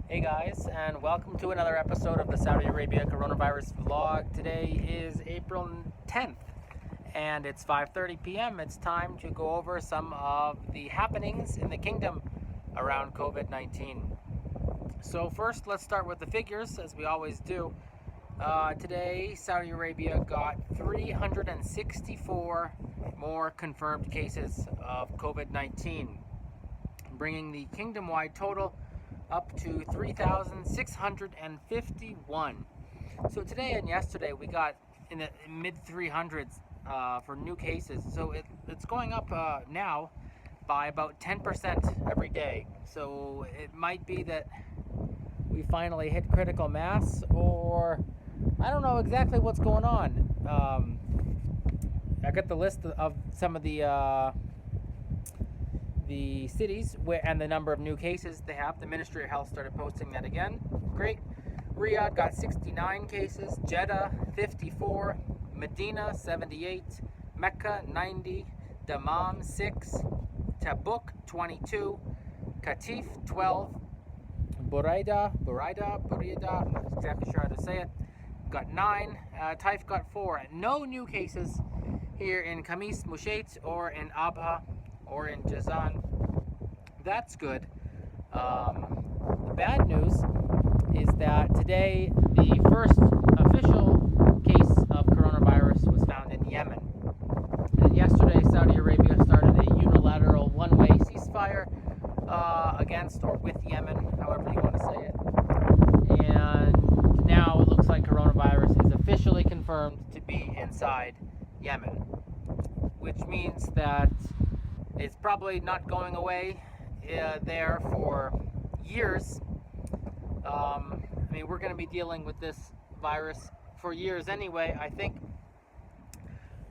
Hey guys, and welcome to another episode of the Saudi Arabia coronavirus vlog. Today is April 10th and it's 5:30 p.m. It's time to go over some of the happenings in the kingdom around COVID-19. So first, let's start with the figures, as we always do. Today, Saudi Arabia got 364 more confirmed cases of COVID-19, bringing the kingdom-wide total up to 3,651. So today and yesterday we got in the mid 300s for new cases. So it's going up now by about 10% every day. So it might be that we finally hit critical mass, or I don't know exactly what's going on. I got the list of some of the cities and the number of new cases they have. The Ministry of Health started posting that again. Great. Riyadh got 69 cases, Jeddah 54, Medina 78, Mecca 90, Dammam 6, Tabuk 22, Qatif 12, Buraida, I'm not exactly sure how to say it, got 9, Taif got 4. No new cases here in Khamis Mushait or in Abha or in Jazan. That's good. The bad news is that today the first official case of coronavirus was found in Yemen. And yesterday Saudi Arabia started a unilateral one-way ceasefire against or with Yemen, however you want to say it. And now it looks like coronavirus is officially confirmed to be inside Yemen, which means that it's probably not going away there for years. I mean, we're going to be dealing with this virus for years anyway, I think.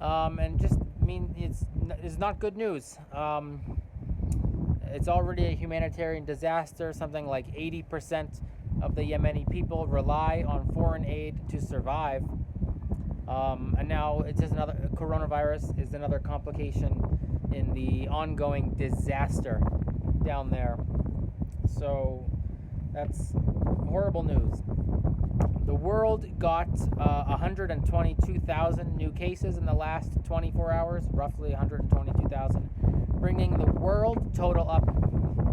And just, I mean, it's not good news. It's already a humanitarian disaster. Something like 80% of the Yemeni people rely on foreign aid to survive. And now it's just another coronavirus is another complication in the ongoing disaster down there. So that's horrible news. The world got 122,000 new cases in the last 24 hours, roughly 122,000, bringing the world total up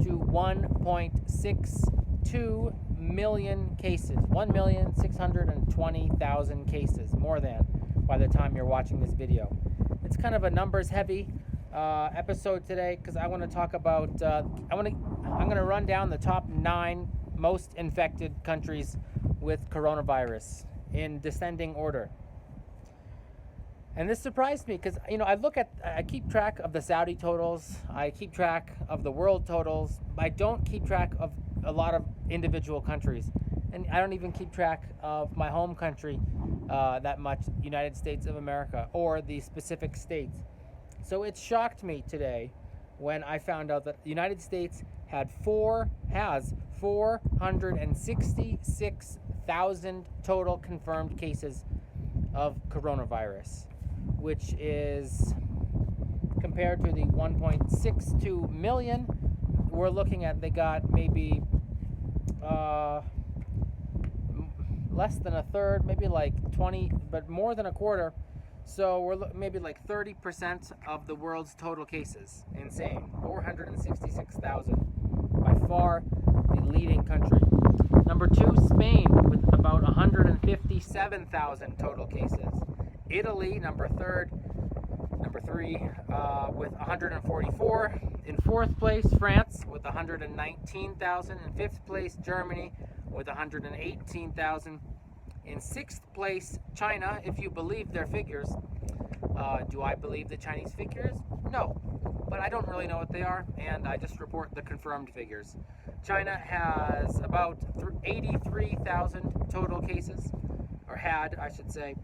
to 1.62 million cases, 1,620,000 cases, more than by the time you're watching this video. It's kind of a numbers heavy episode today because I want to talk about I'm going to run down the top 9 most infected countries with coronavirus in descending order. And this surprised me because, you know, I keep track of the Saudi totals, I keep track of the world totals, I don't keep track of a lot of individual countries, and I don't even keep track of my home country that much, United States of America, or the specific states. So it shocked me today when I found out that the United States has 466,000 total confirmed cases of coronavirus, which is, compared to the 1.62 million we're looking at, they got maybe less than a third, maybe like 20, but more than a quarter. So we're maybe like 30% of the world's total cases. Insane. 466,000. By far the leading country. Number 2, Spain, with about 157,000 total cases. Italy, number 3, with 144. In 4th place, France, with 119,000. In 5th place, Germany, with 118,000. In 6th place, China, if you believe their figures. Do I believe the Chinese figures? No, but I don't really know what they are, and I just report the confirmed figures. China has about 83,000 total cases, or had, I should say,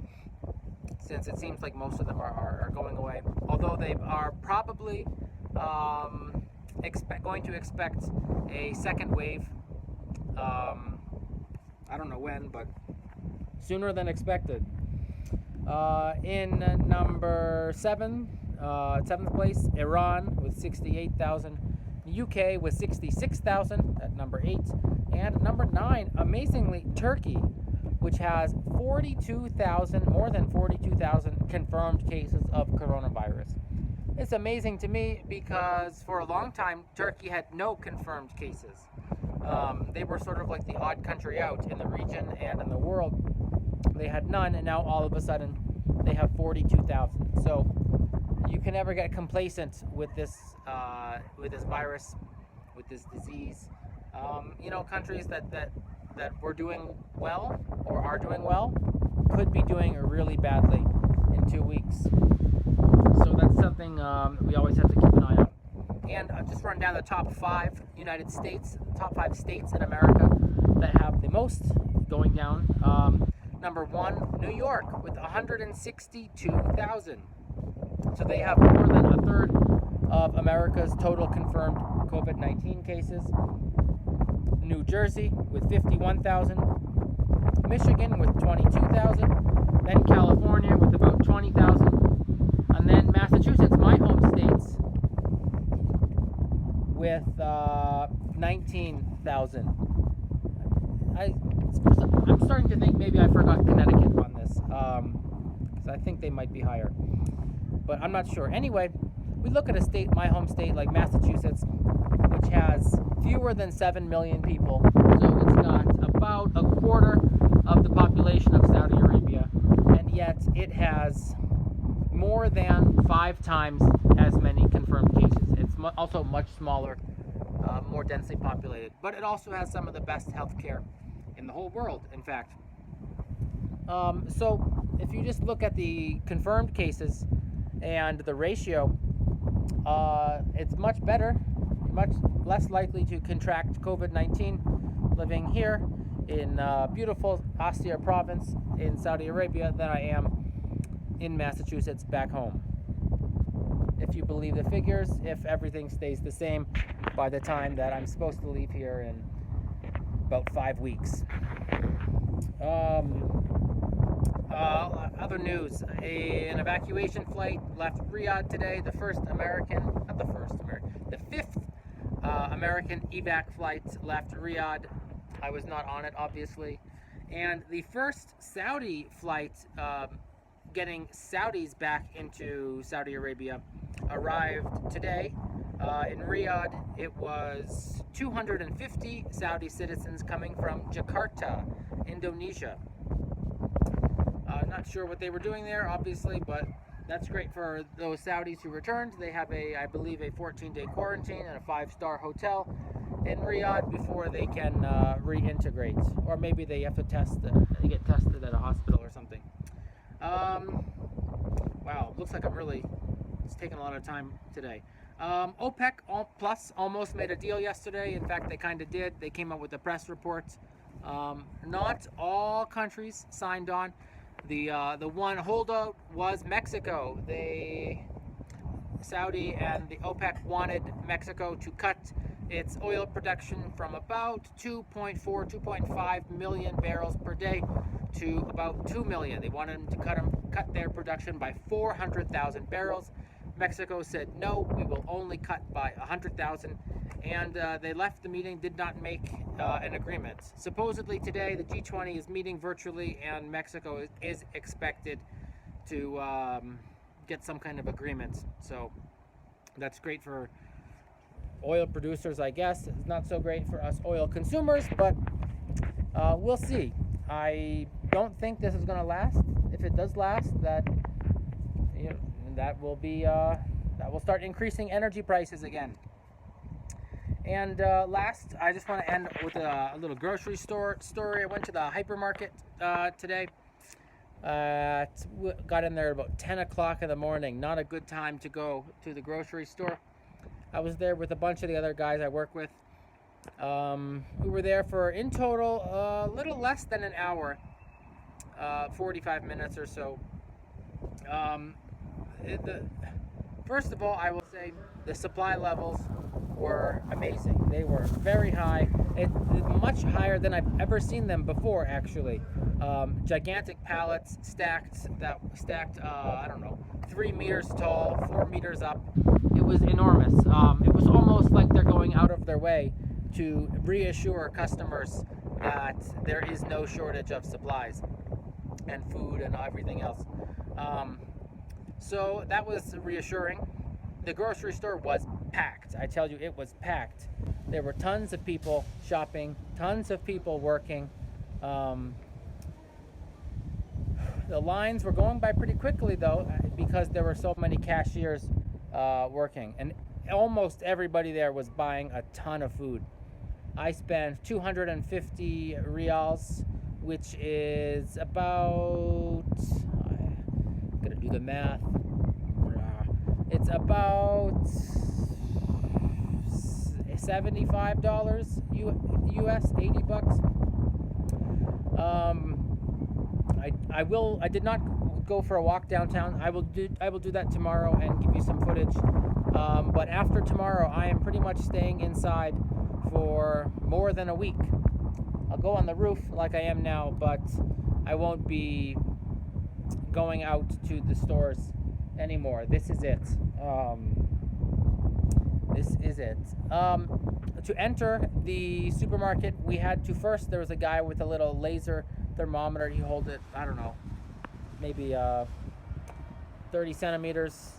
since it seems like most of them are going away. Although they are probably going to expect a second wave. I don't know when, but sooner than expected. In number 7th place, Iran with 68,000. UK with 66,000 at number 8. And number 9, amazingly, Turkey, which has more than 42,000 confirmed cases of coronavirus. It's amazing to me because for a long time, Turkey had no confirmed cases. They were sort of like the odd country out in the region and in the world. They had none, and now all of a sudden they have 42,000. So you can never get complacent with this virus, with this disease. Countries that were doing well or are doing well could be doing really badly in 2 weeks. So that's something we always have to keep an eye on. And I'll just run down the top 5 top 5 states in America that have the most going down. Number 1, New York with 162,000. So they have more than a third of America's total confirmed COVID-19 cases. New Jersey with 51,000. Michigan with 22,000. Then California with about 20,000. And then Massachusetts, my home state, with 19,000. I'm starting to think maybe I forgot Connecticut on this, because I think they might be higher, but I'm not sure. Anyway, we look at a state, my home state, like Massachusetts, which has fewer than 7 million people, so it's got about a quarter of the population of Saudi Arabia, and yet it has more than 5 times as many confirmed cases. It's also much smaller, more densely populated, but it also has some of the best healthcare in the whole world, in fact. So if you just look at the confirmed cases and the ratio, it's much better, much less likely to contract COVID-19 living here in beautiful Aseer province in Saudi Arabia than I am in Massachusetts back home. If you believe the figures, if everything stays the same by the time that I'm supposed to leave here in about 5 weeks. Other news, an evacuation flight left Riyadh today, the fifth American evac flight left Riyadh. I was not on it, obviously. And the first Saudi flight getting Saudis back into Saudi Arabia arrived today. In Riyadh, it was 250 Saudi citizens coming from Jakarta, Indonesia. Not sure what they were doing there, obviously, but that's great for those Saudis who returned. They have I believe, a 14-day quarantine and a 5-star hotel in Riyadh before they can reintegrate, or maybe they have to they get tested at a hospital or something. Wow, looks like it's taking a lot of time today. OPEC Plus almost made a deal yesterday. In fact, they kind of did. They came up with a press report. Not all countries signed on. The one holdout was Mexico. Saudi and the OPEC wanted Mexico to cut its oil production from about 2.5 million barrels per day to about 2 million. They wanted them to cut their production by 400,000 barrels. Mexico said, no, we will only cut by 100,000. And they left the meeting, did not make an agreement. Supposedly today, the G20 is meeting virtually, and Mexico is expected to get some kind of agreement. So that's great for oil producers, I guess. It's not so great for us oil consumers, but we'll see. I don't think this is going to last. If it does last, that will start increasing energy prices again. And last, I just want to end with a little grocery store story. I went to the hypermarket today. Got in there at about 10 o'clock in the morning. Not a good time to go to the grocery store. I was there with a bunch of the other guys I work with. We were there for, in total, a little less than an hour, 45 minutes or so. First of all, I will say the supply levels were amazing. They were very high. It's much higher than I've ever seen them before, actually. Gigantic pallets stacked, I don't know, 3 meters tall, 4 meters up. It was enormous. It was almost like they're going out of their way to reassure customers that there is no shortage of supplies and food and everything else. So that was reassuring. The grocery store was packed. I tell you, it was packed. There were tons of people shopping, tons of people working. The lines were going by pretty quickly though, because there were so many cashiers working, and almost everybody there was buying a ton of food. I spent 250 reals, which is about, I'm gonna do the math. It's about $75 US, 80 bucks. I did not go for a walk downtown. I will do that tomorrow and give you some footage. But after tomorrow, I am pretty much staying inside for more than a week. I'll go on the roof like I am now, but I won't be going out to the stores anymore. This is it. To enter the supermarket, we had to first, there was a guy with a little laser thermometer. He held it, I don't know, maybe 30 centimeters,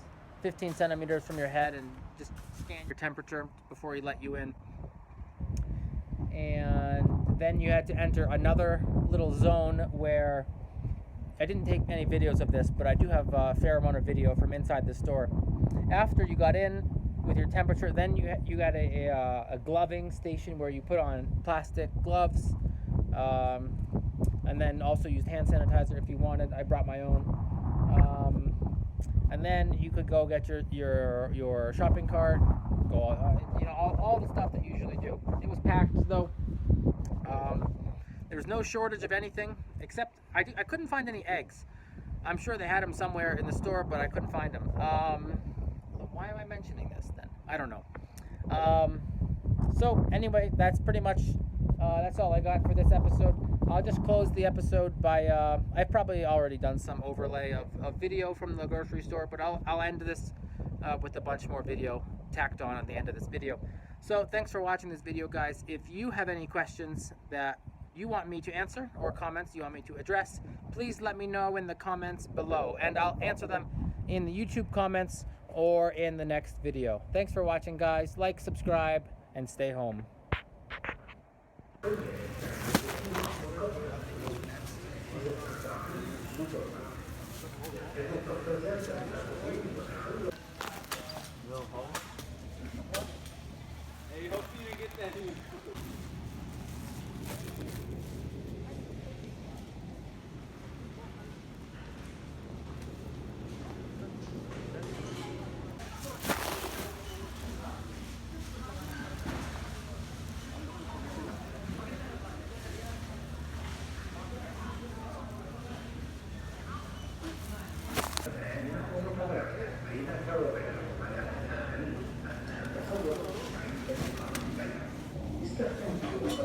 15 centimeters from your head, and just scan your temperature before he let you in. And then you had to enter another little zone where, I didn't take any videos of this, but I do have a fair amount of video from inside the store. After you got in with your temperature, then you got a gloving station where you put on plastic gloves, and then also used hand sanitizer if you wanted. I brought my own. And then you could go get your shopping cart, go all the stuff that you usually do. It was packed though. There was no shortage of anything, except I couldn't find any eggs. I'm sure they had them somewhere in the store, but I couldn't find them. Why am I mentioning this then? I don't know. So anyway, that's pretty much, that's all I got for this episode. I'll just close the episode by, I've probably already done some overlay of video from the grocery store, but I'll end this with a bunch more video tacked on at the end of this video. So thanks for watching this video, guys. If you have any questions that you want me to answer, or comments you want me to address, please let me know in the comments below, and I'll answer them in the YouTube comments or in the next video. Thanks for watching, guys. Like, subscribe, and stay home. Hey, hope you didn't get that. Step